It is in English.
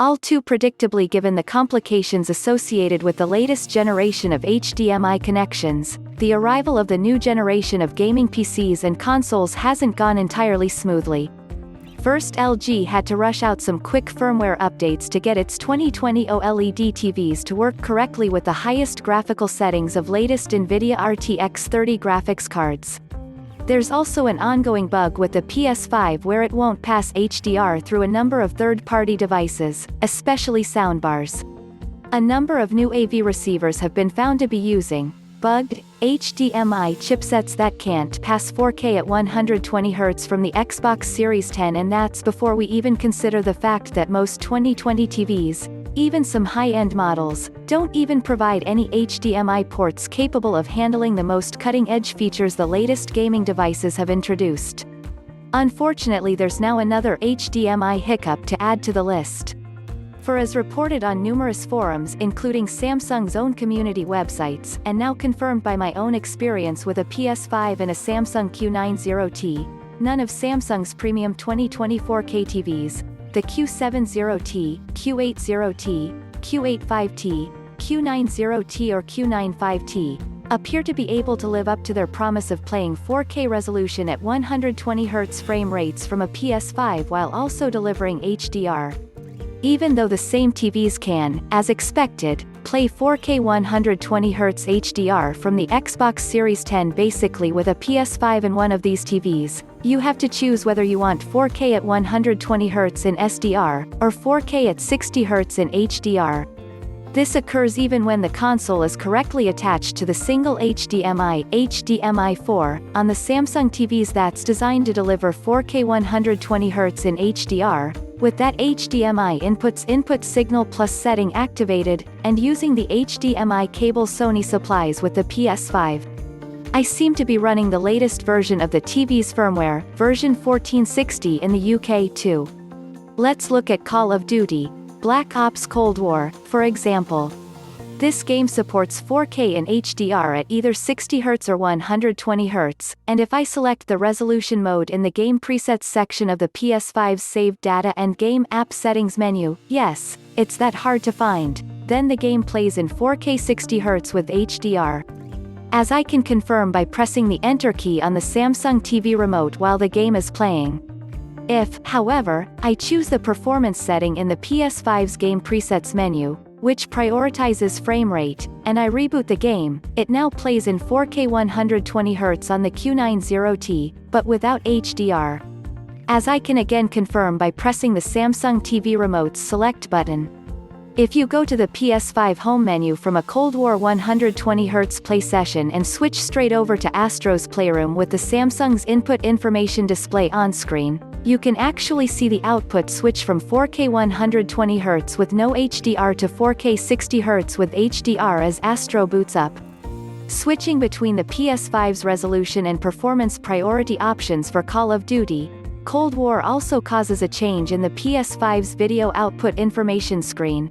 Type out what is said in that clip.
All too predictably given the complications associated with the latest generation of HDMI connections, the arrival of the new generation of gaming PCs and consoles hasn't gone entirely smoothly. First, LG had to rush out some quick firmware updates to get its 2020 OLED TVs to work correctly with the highest graphical settings of latest NVIDIA RTX 30 graphics cards. There's also an ongoing bug with the PS5 where it won't pass HDR through a number of third-party devices, especially soundbars. A number of new AV receivers have been found to be using bugged HDMI chipsets that can't pass 4K at 120Hz from the Xbox Series X, and that's before we even consider the fact that most 2020 TVs, even some high-end models, don't even provide any HDMI ports capable of handling the most cutting-edge features the latest gaming devices have introduced. Unfortunately, there's now another HDMI hiccup to add to the list. For as reported on numerous forums including Samsung's own community websites, and now confirmed by my own experience with a PS5 and a Samsung Q90T, none of Samsung's premium 2024 4K TVs, the Q70T, Q80T, Q85T, Q90T or Q95T, appear to be able to live up to their promise of playing 4K resolution at 120Hz frame rates from a PS5 while also delivering HDR. Even though the same TVs can, as expected, play 4K 120Hz HDR from the Xbox Series X basically with a PS5 and one of these TVs, you have to choose whether you want 4K at 120Hz in SDR, or 4K at 60Hz in HDR. This occurs even when the console is correctly attached to the single HDMI 4 on the Samsung TVs that's designed to deliver 4K 120Hz in HDR, with that HDMI input signal plus setting activated, and using the HDMI cable Sony supplies with the PS5. I seem to be running the latest version of the TV's firmware, version 1460 in the UK too. Let's look at Call of Duty Black Ops Cold War, for example. This game supports 4K in HDR at either 60Hz or 120Hz, and if I select the resolution mode in the Game Presets section of the PS5's Saved Data and Game App Settings menu, yes, it's that hard to find, then the game plays in 4K 60Hz with HDR. As I can confirm by pressing the Enter key on the Samsung TV remote while the game is playing. If, however, I choose the performance setting in the PS5's Game Presets menu, which prioritizes frame rate, and I reboot the game, it now plays in 4K 120Hz on the Q90T, but without HDR. As I can again confirm by pressing the Samsung TV remote's Select button. If you go to the PS5 home menu from a Cold War 120Hz play session and switch straight over to Astro's Playroom with the Samsung's input information display on screen, you can actually see the output switch from 4K 120Hz with no HDR to 4K 60Hz with HDR as Astro boots up. Switching between the PS5's resolution and performance priority options for Call of Duty Cold War also causes a change in the PS5's video output information screen,